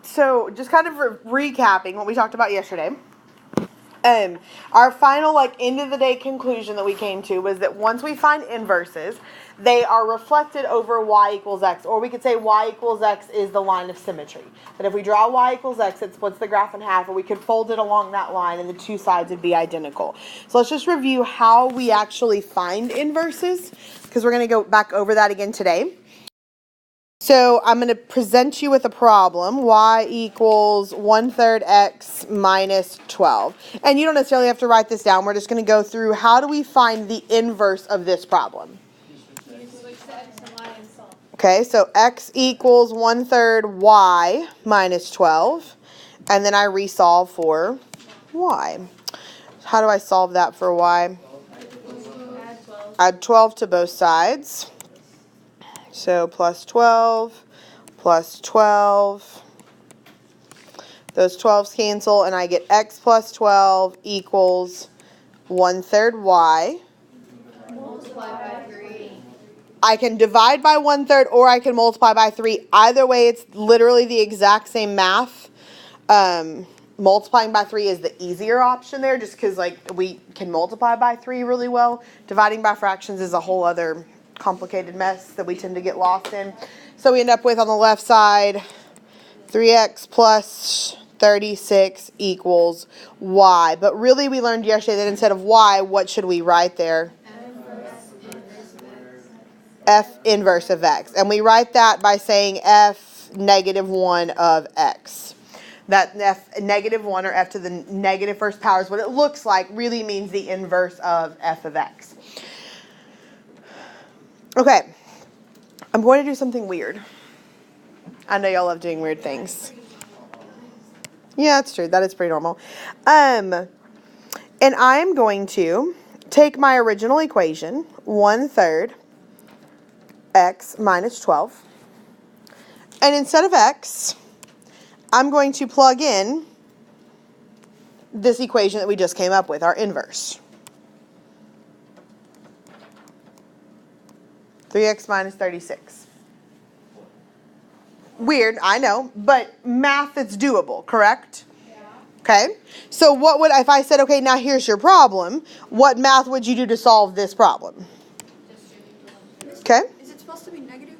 So just kind of recapping what we talked about yesterday. Our final end of the day conclusion that we came to was that once we find inverses, they are reflected over y equals x, or we could say y equals x is the line of symmetry. That if we draw y equals x, it splits the graph in half, or we could fold it along that line and the two sides would be identical. So let's just review how we actually find inverses, because we're going to go back over that again today. So I'm going to present you with a problem, y equals 1/3 x minus 12. And you don't necessarily have to write this down. We're just going to go through how do we find the inverse of this problem. Okay, so x equals 1/3 y minus 12. And then I resolve for y. How do I solve that for y? Add 12 to both sides. So plus 12, plus 12. Those 12s cancel, and I get x plus 12 equals 1/3 y. Multiply by 3. I can divide by 1/3, or I can multiply by 3. Either way, it's literally the exact same math. Multiplying by 3 is the easier option there, just because we can multiply by 3 really well. Dividing by fractions is a whole other complicated mess that we tend to get lost in. So we end up with, on the left side, 3x plus 36 equals y. But really, we learned yesterday that instead of y, what should we write there? F inverse of x. And we write that by saying f negative 1 of x. That f negative 1, or f to the negative first power, is what it looks like, really means the inverse of f of x. Okay, I'm going to do something weird. I know y'all love doing weird things. Yeah, that's true. That is pretty normal. And I'm going to take my original equation, 1/3 x minus 12. And instead of x, I'm going to plug in this equation that we just came up with, our inverse. 3x minus 36. Weird, I know, but math that's doable, correct? Yeah. Okay, so what would, if I said, okay, now here's your problem, what math would you do to solve this problem? Okay. Is it supposed to be negative?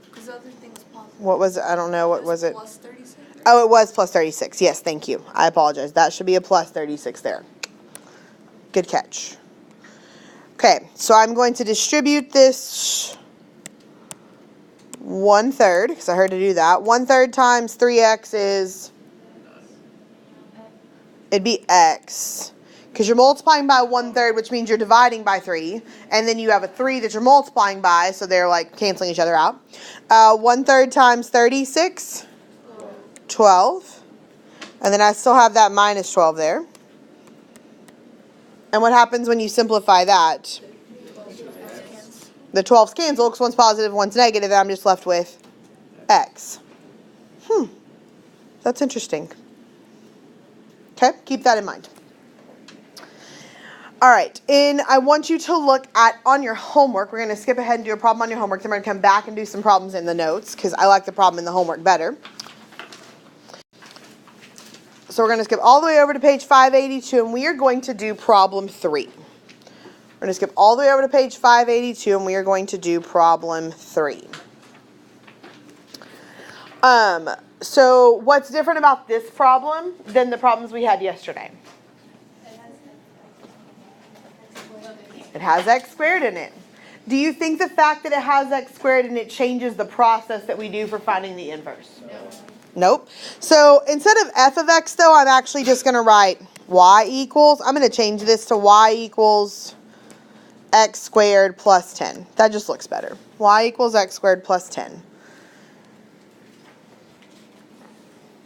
Because the other thing was positive. What was it? I don't know. What was it? Plus 36? Oh, it was plus 36. Yes, thank you. I apologize. That should be a plus 36 there. Good catch. Okay, so I'm going to distribute this 1/3, because I heard to do that. 1/3 times 3x is, it'd be x. Because you're multiplying by 1/3, which means you're dividing by 3. And then you have a 3 that you're multiplying by, so they're canceling each other out. 1/3 times 36, 12. And then I still have that minus 12 there. And what happens when you simplify that? The 12s cancel, because one's positive, one's negative, and I'm just left with x. That's interesting. Okay, keep that in mind. All right, and I want you to look at, on your homework, we're going to skip ahead and do a problem on your homework, then we're going to come back and do some problems in the notes, because I like the problem in the homework better. So we're going to skip all the way over to page 582, and we are going to do problem 3. We're going to skip all the way over to page 582, and we are going to do problem 3. So what's different about this problem than the problems we had yesterday? It has x squared in it. Do you think the fact that it has x squared in it changes the process that we do for finding the inverse? No. Nope. So instead of f of x, though, I'm actually just going to write y equals, I'm going to change this to y equals x squared plus 10. That just looks better. Y equals x squared plus 10.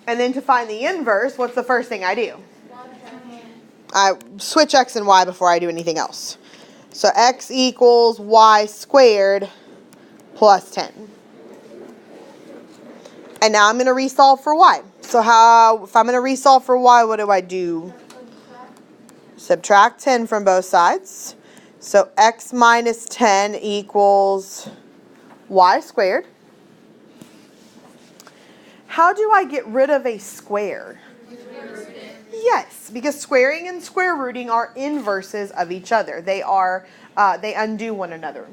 And then to find the inverse, what's the first thing I do? I switch x and y before I do anything else. So x equals y squared plus 10. And now I'm going to resolve for y. So if I'm going to resolve for y, what do I do? Subtract 10 from both sides. So x minus 10 equals y squared. How do I get rid of a square? Yes, because squaring and square rooting are inverses of each other. They are, they undo one another.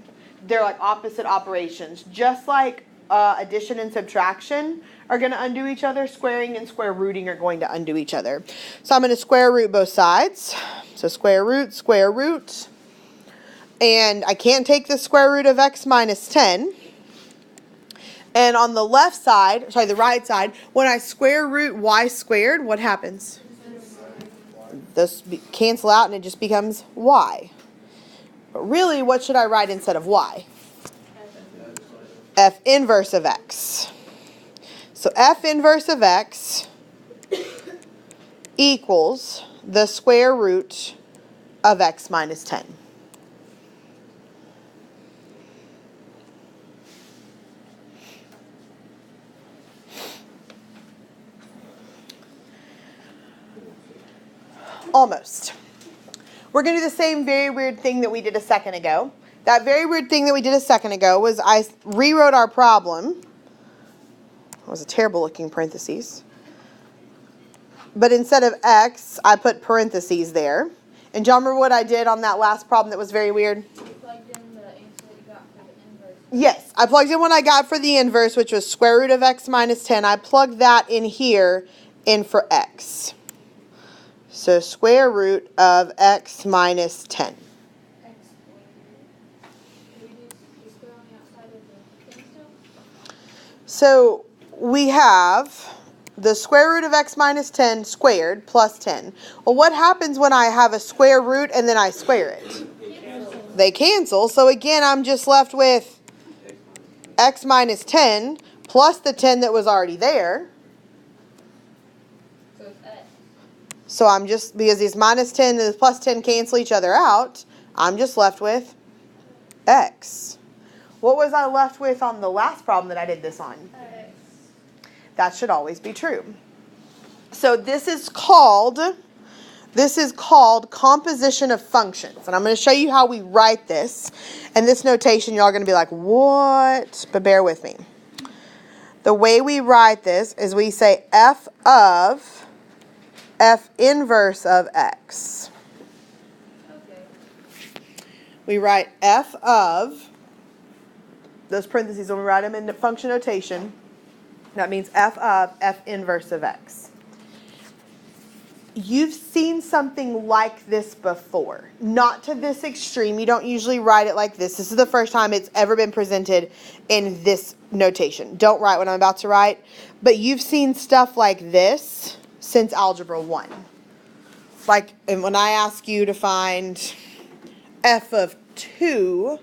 They're like opposite operations. Just like addition and subtraction are going to undo each other, squaring and square rooting are going to undo each other. So I'm going to square root both sides. So square root. And I can't take the square root of x minus 10. And on the left side, sorry, the right side, when I square root y squared, what happens? Those cancel out and it just becomes y. But really, what should I write instead of y? F inverse of x. So F inverse of x equals the square root of x minus 10. Almost. We're going to do the same very weird thing that we did a second ago. That very weird thing that we did a second ago was I rewrote our problem. It was a terrible looking parentheses. But instead of x, I put parentheses there. And do you remember what I did on that last problem that was very weird? You plugged in the answer you got for the inverse. Yes, I plugged in what I got for the inverse, which was square root of x minus 10. I plugged that in here in for x. So square root of x minus 10. So we have the square root of x minus 10 squared plus 10. Well, what happens when I have a square root and then I square it? They cancel. So again, I'm just left with x minus 10 plus the 10 that was already there. So I'm just, because these minus 10 and the plus 10 cancel each other out, I'm just left with x. What was I left with on the last problem that I did this on? X. That should always be true. So this is called composition of functions. And I'm going to show you how we write this. And this notation, you're all going to be like, what? But bear with me. The way we write this is we say f of f inverse of x. Okay. We write f of, those parentheses, when we write them in the function notation, that means f of f inverse of x. You've seen something like this before. Not to this extreme. You don't usually write it like this. This is the first time it's ever been presented in this notation. Don't write what I'm about to write. But you've seen stuff like this since Algebra 1. Like, and when I ask you to find f of 2,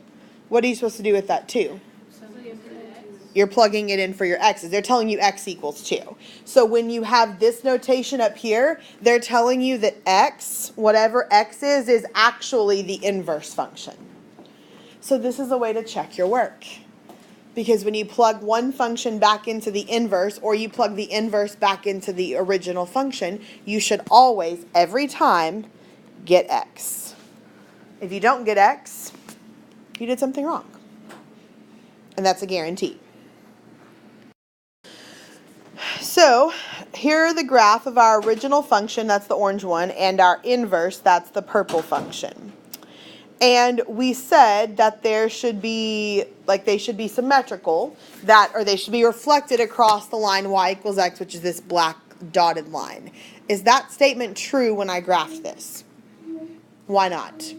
what are you supposed to do with that 2? You're plugging it in for your x's. They're telling you x equals 2. So when you have this notation up here, they're telling you that x, whatever x is actually the inverse function. So this is a way to check your work. Because when you plug one function back into the inverse, or you plug the inverse back into the original function, you should always, every time, get x. If you don't get x, you did something wrong. And that's a guarantee. So here are the graph of our original function, that's the orange one, and our inverse, that's the purple function. And we said that there should be, like they should be symmetrical, or they should be reflected across the line y equals x, which is this black dotted line. Is that statement true when I graph this? Why not?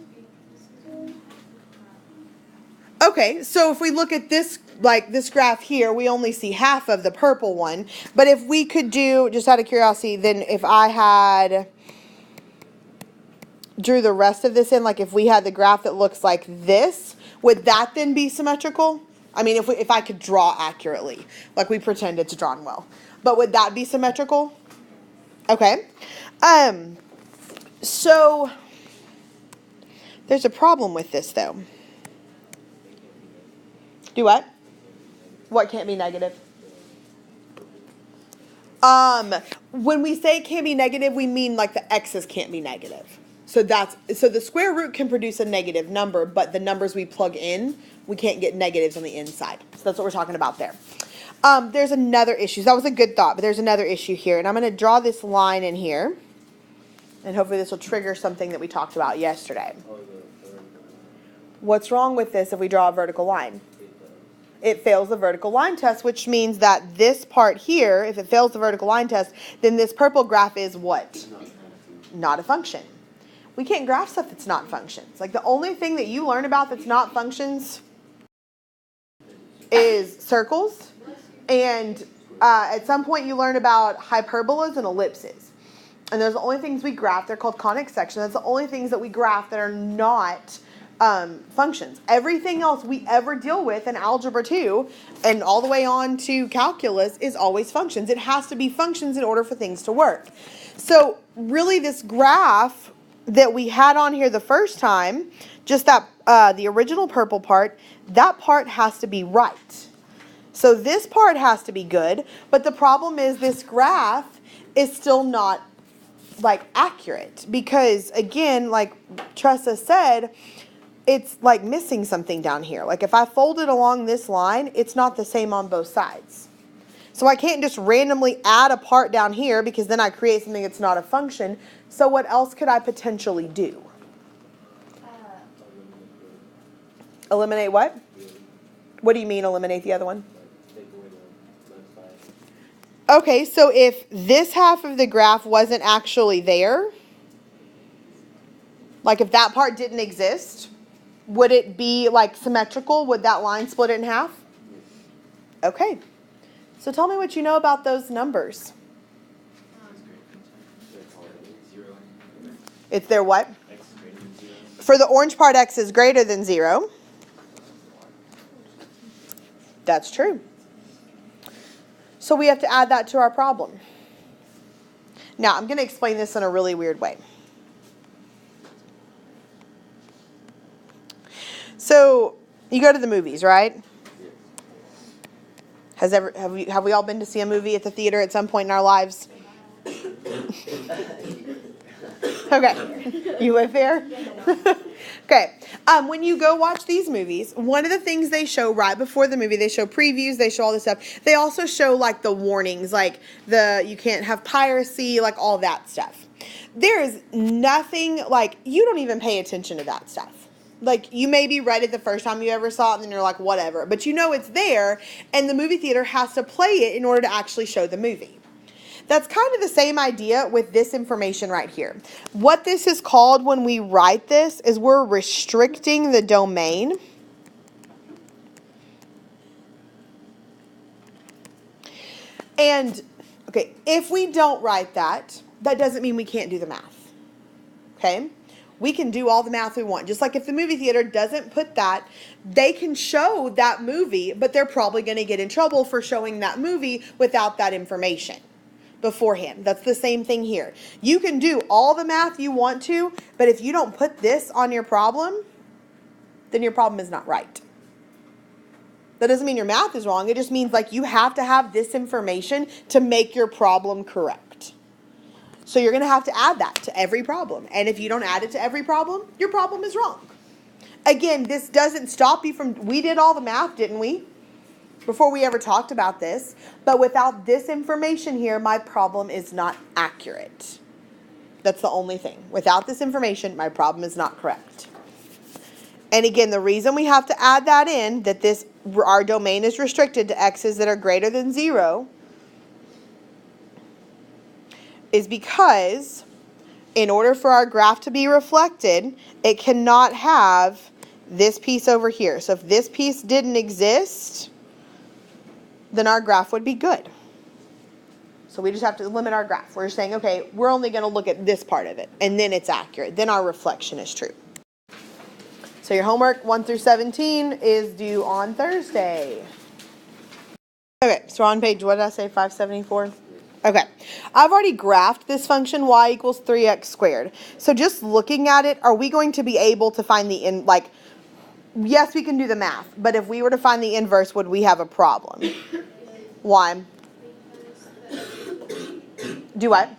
Okay, so if we look at this, like this graph here, we only see half of the purple one. But if we could do, just out of curiosity, then if I had drew the rest of this in, like if we had the graph that looks like this, would that then be symmetrical? I mean, if I could draw accurately, like we pretend it's drawn well. But would that be symmetrical? Okay. So there's a problem with this though. Do what? What can't be negative? When we say can't be negative, we mean like the x's can't be negative. So the square root can produce a negative number, but the numbers we plug in, we can't get negatives on the inside. So that's what we're talking about there. There's another issue. That was a good thought, but there's another issue here. And I'm going to draw this line in here. And hopefully this will trigger something that we talked about yesterday. What's wrong with this if we draw a vertical line? It fails the vertical line test, which means that this part here, if it fails the vertical line test, then this purple graph is what? Not a function. We can't graph stuff that's not functions. Like the only thing that you learn about that's not functions is circles. And at some point you learn about hyperbolas and ellipses. And those are the only things we graph. They're called conic sections. That's the only things that we graph that are not functions. Everything else we ever deal with in Algebra 2 and all the way on to calculus is always functions. It has to be functions in order for things to work. So really this graph that we had on here the first time, just that the original purple part, that part has to be right. So this part has to be good, but the problem is this graph is still not like accurate because again, like Tressa said, it's like missing something down here. Like if I fold it along this line, it's not the same on both sides. So I can't just randomly add a part down here because then I create something that's not a function. So what else could I potentially do? Eliminate what? What do you mean eliminate the other one? Okay, so if this half of the graph wasn't actually there, like if that part didn't exist, would it be like symmetrical? Would that line split it in half? Okay. So tell me what you know about those numbers. It's their what? For the orange part, x is greater than 0. That's true. So we have to add that to our problem. Now, I'm going to explain this in a really weird way. So, you go to the movies, right? Have we all been to see a movie at the theater at some point in our lives? Okay. You live there? Okay. When you go watch these movies, one of the things they show right before the movie, they show previews, they show all this stuff. They also show like the warnings, like you can't have piracy, like all that stuff. There is nothing, like you don't even pay attention to that stuff. Like you maybe read it the first time you ever saw it and then you're like, whatever. But you know it's there and the movie theater has to play it in order to actually show the movie. That's kind of the same idea with this information right here. What this is called when we write this is we're restricting the domain. And, okay, if we don't write that, that doesn't mean we can't do the math. Okay? We can do all the math we want. Just like if the movie theater doesn't put that, they can show that movie, but they're probably going to get in trouble for showing that movie without that information beforehand. That's the same thing here. You can do all the math you want to, but if you don't put this on your problem, then your problem is not right. That doesn't mean your math is wrong. It just means like you have to have this information to make your problem correct. So you're going to have to add that to every problem. And if you don't add it to every problem, your problem is wrong. Again, this doesn't stop you from, we did all the math, didn't we? Before we ever talked about this. But without this information here, my problem is not accurate. That's the only thing. Without this information, my problem is not correct. And again, the reason we have to add that in, that our domain is restricted to x's that are greater than 0, is because in order for our graph to be reflected, it cannot have this piece over here. So if this piece didn't exist, then our graph would be good. So we just have to limit our graph. We're just saying, okay, we're only going to look at this part of it, and then it's accurate. Then our reflection is true. So your homework 1 through 17 is due on Thursday. Okay, so on page, what did I say, 574? Okay, I've already graphed this function y equals 3x squared. So just looking at it, are we going to be able to find the yes, we can do the math, but if we were to find the inverse, would we have a problem? Why? Do what?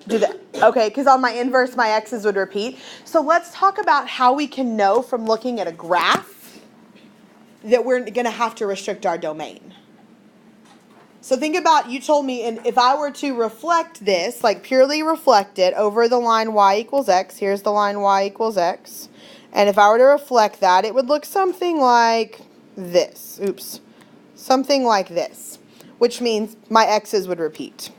Do that. Okay, because on my inverse, my x's would repeat. So let's talk about how we can know from looking at a graph that we're going to have to restrict our domain. So think about, you told me, and if I were to reflect this, like purely reflect it over the line y equals x, here's the line y equals x, and if I were to reflect that, it would look something like this. Oops. Something like this, which means my x's would repeat.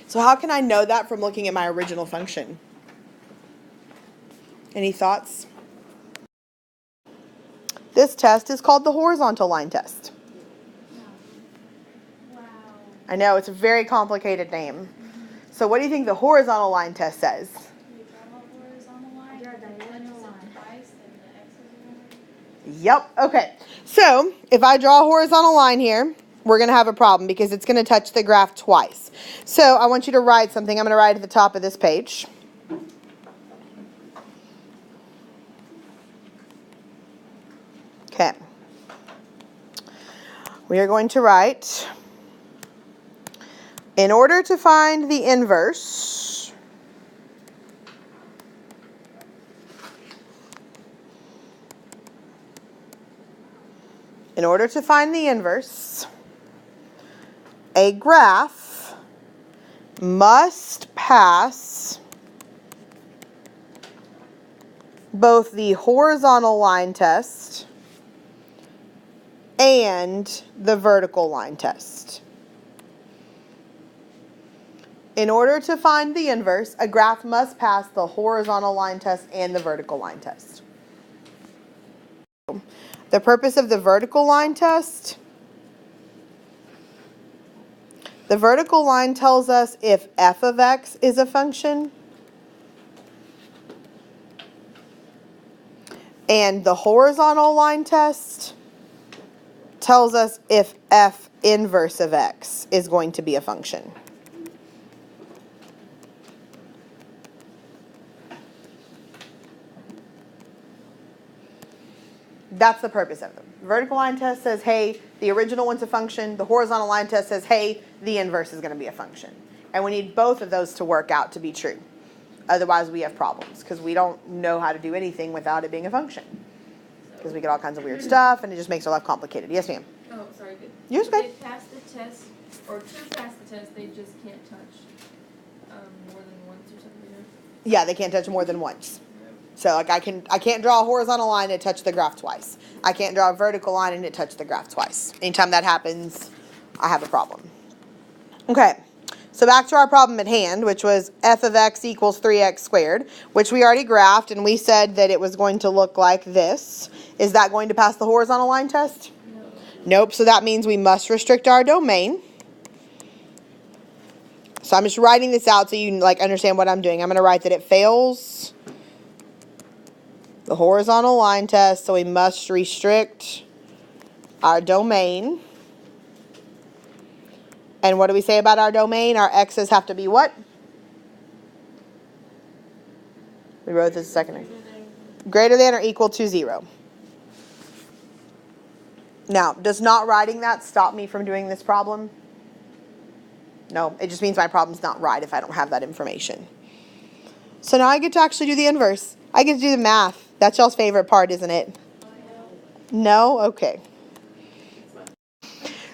So how can I know that from looking at my original function? Any thoughts? This test is called the horizontal line test. Wow. I know, it's a very complicated name. So what do you think the horizontal line test says? We draw a horizontal line. Draw a diagonal line. Twice, and the x is Yep, okay. So if I draw a horizontal line here, we're going to have a problem because it's going to touch the graph twice. So I want you to write something. I'm going to write at the top of this page. Okay. We are going to write, in order to find the inverse, a graph must pass both the horizontal line test and the vertical line test. In order to find the inverse, a graph must pass the horizontal line test and the vertical line test. The purpose of the vertical line test, the vertical line tells us if f of x is a function, and the horizontal line test tells us if f inverse of x is going to be a function. That's the purpose of them. The vertical line test says, hey, the original one's a function. The horizontal line test says, hey, the inverse is going to be a function. And we need both of those to work out to be true. Otherwise, we have problems because we don't know how to do anything without it being a function. Because we get all kinds of weird stuff, and it just makes our life complicated. Yes, ma'am? Oh, sorry. Good. You're If good. they pass the test, or to pass the test, they just can't touch more than once or something. Yeah, they can't touch more than once. So like I can't draw a horizontal line and touch the graph twice. I can't draw a vertical line and it touch the graph twice. Anytime that happens, I have a problem. Okay, so back to our problem at hand, which was f of x equals 3x squared, which we already graphed, and we said that it was going to look like this. Is that going to pass the horizontal line test? No. Nope, so that means we must restrict our domain. So I'm just writing this out so you like understand what I'm doing. I'm going to write that it fails the horizontal line test, so we must restrict our domain. And what do we say about our domain? Our x's have to be what? We wrote this a second ago. Greater than or equal to 0. Now, does not writing that stop me from doing this problem? No, it just means my problem's not right if I don't have that information. So now I get to actually do the inverse. I get to do the math. That's y'all's favorite part, isn't it? No? Okay.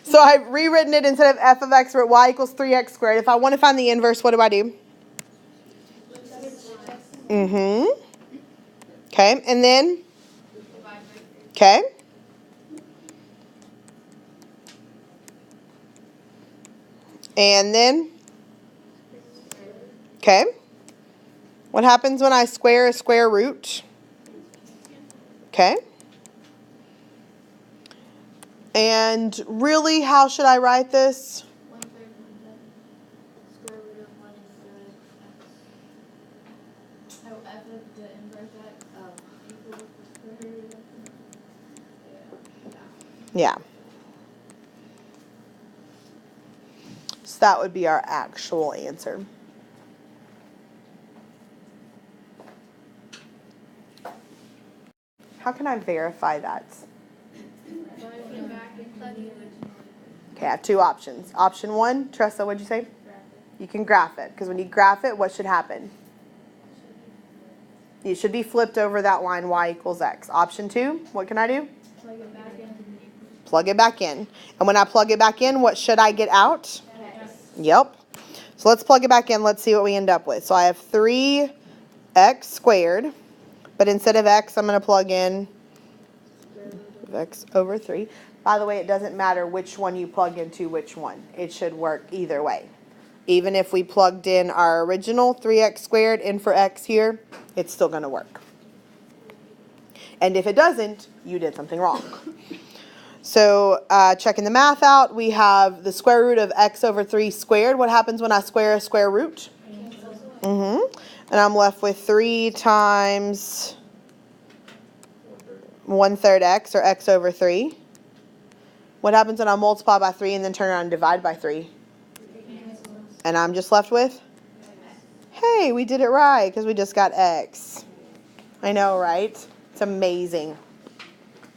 So I've rewritten it instead of f of x, y equals 3x squared. If I want to find the inverse, what do? Okay, and then? Okay. And then? Okay. What happens when I square a square root? Okay. And really, how should I write this? 1/3 square root of 1 is x. Oh, f of the inverse x equals the square root of Yeah. So that would be our actual answer. How can I verify that? Okay, I have two options. Option 1, Tressa, what'd you say? You can graph it, because when you graph it, what should happen? You should be flipped over that line y equals x. Option 2, what can I do? plug it back in. And when I plug it back in, what should I get out? Yep. So let's plug it back in. Let's see what we end up with. So I have 3x squared. But instead of x, I'm going to plug in x over 3. By the way, it doesn't matter which one you plug into which one. It should work either way. Even if we plugged in our original 3x squared in for x here, it's still going to work. And if it doesn't, you did something wrong. So checking the math out, we have the square root of x over 3 squared. What happens when I square a square root? And I'm left with 3 times 1/3 x, or x over 3. What happens when I multiply by 3 and then turn around and divide by 3? And I'm just left with? Hey, we did it right because we just got x. I know, right? It's amazing.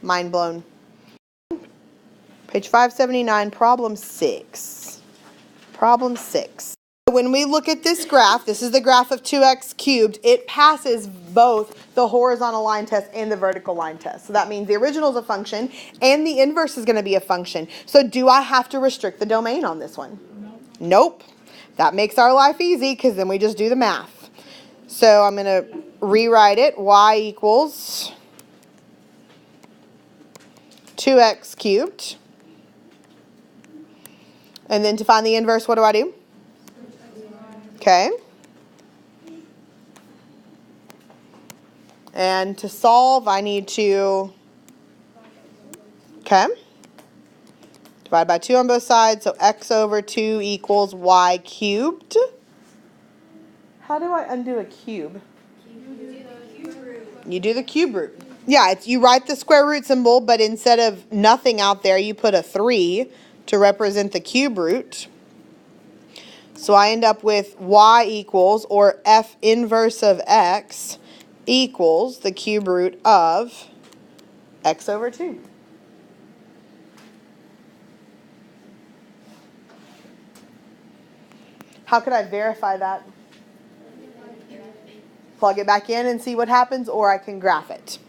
Mind blown. Page 579, problem 6. Problem 6. When we look at this graph, this is the graph of 2x cubed. It passes both the horizontal line test and the vertical line test. So that means the original is a function and the inverse is going to be a function. So do I have to restrict the domain on this one? Nope. That makes our life easy because then we just do the math. So I'm going to rewrite it. Y equals 2x cubed. And then to find the inverse, what do I do? Okay. And to solve, I need to, okay, divide by 2 on both sides. So x over 2 equals y cubed. How do I undo a cube? You do the cube root. Yeah, you write the square root symbol, but instead of nothing out there, you put a 3 to represent the cube root. So I end up with y equals, or f inverse of x, equals the cube root of x over 2. How could I verify that? Plug it back in and see what happens, or I can graph it.